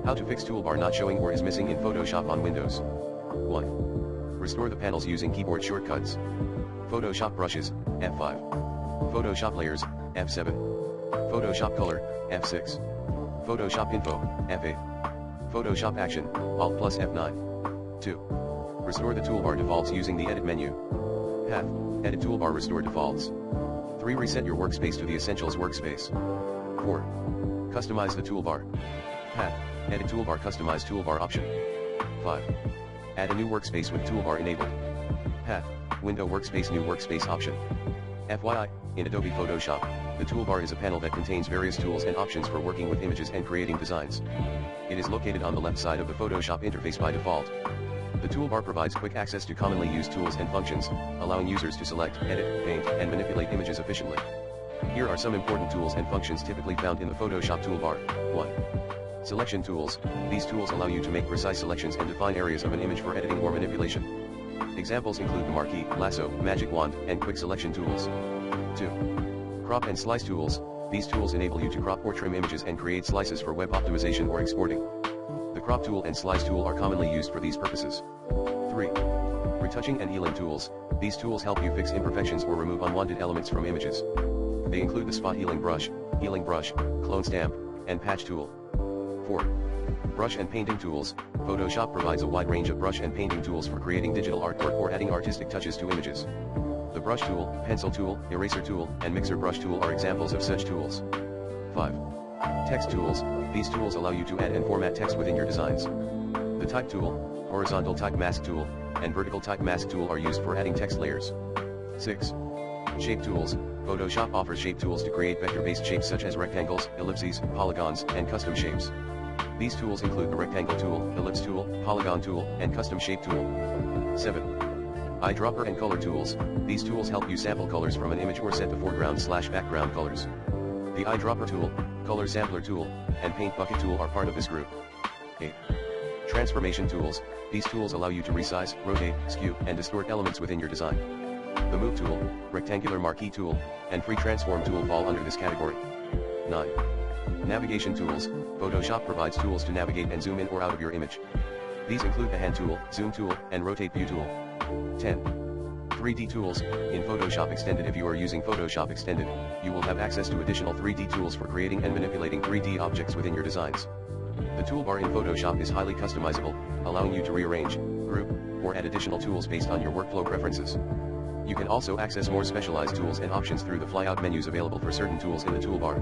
How to fix toolbar not showing or is missing in Photoshop on Windows. 1. Restore the panels using keyboard shortcuts. Photoshop brushes, F5. Photoshop layers, F7. Photoshop color, F6. Photoshop info, F8. Photoshop action, Alt plus F9. 2. Restore the toolbar defaults using the edit menu. Path, edit toolbar restore defaults. 3. Reset your workspace to the essentials workspace. 4. Customize the toolbar. Path, edit toolbar customize toolbar option. 5. Add a new workspace with toolbar enabled. Path, window workspace new workspace option. FYI, in Adobe Photoshop, the toolbar is a panel that contains various tools and options for working with images and creating designs. It is located on the left side of the Photoshop interface by default. The toolbar provides quick access to commonly used tools and functions, allowing users to select, edit, paint, and manipulate images efficiently. Here are some important tools and functions typically found in the Photoshop toolbar. 1. Selection tools. These tools allow you to make precise selections and define areas of an image for editing or manipulation. Examples include the marquee, lasso, magic wand, and quick selection tools. 2. Crop and slice tools. These tools enable you to crop or trim images and create slices for web optimization or exporting. The crop tool and slice tool are commonly used for these purposes. 3. Retouching and healing tools. These tools help you fix imperfections or remove unwanted elements from images. They include the spot healing brush, clone stamp, and patch tool. 4. Brush and painting tools. Photoshop provides a wide range of brush and painting tools for creating digital artwork or adding artistic touches to images. The brush tool, pencil tool, eraser tool, and mixer brush tool are examples of such tools. 5. Text tools. These tools allow you to add and format text within your designs. The type tool, horizontal type mask tool, and vertical type mask tool are used for adding text layers. 6. Shape tools. Photoshop offers shape tools to create vector-based shapes such as rectangles, ellipses, polygons, and custom shapes. These tools include the rectangle tool, ellipse tool, polygon tool, and custom shape tool. 7. Eyedropper and color tools. These tools help you sample colors from an image or set the foreground/background colors. The eyedropper tool, color sampler tool, and paint bucket tool are part of this group. 8. Transformation tools. These tools allow you to resize, rotate, skew, and distort elements within your design. The move tool, rectangular marquee tool, and free transform tool fall under this category. 9. Navigation tools. Photoshop provides tools to navigate and zoom in or out of your image. These include the hand tool, zoom tool, and rotate view tool. 10. 3D tools. In Photoshop Extended, if you are using Photoshop Extended, you will have access to additional 3D tools for creating and manipulating 3D objects within your designs. The toolbar in Photoshop is highly customizable, allowing you to rearrange, group, or add additional tools based on your workflow preferences. You can also access more specialized tools and options through the flyout menus available for certain tools in the toolbar.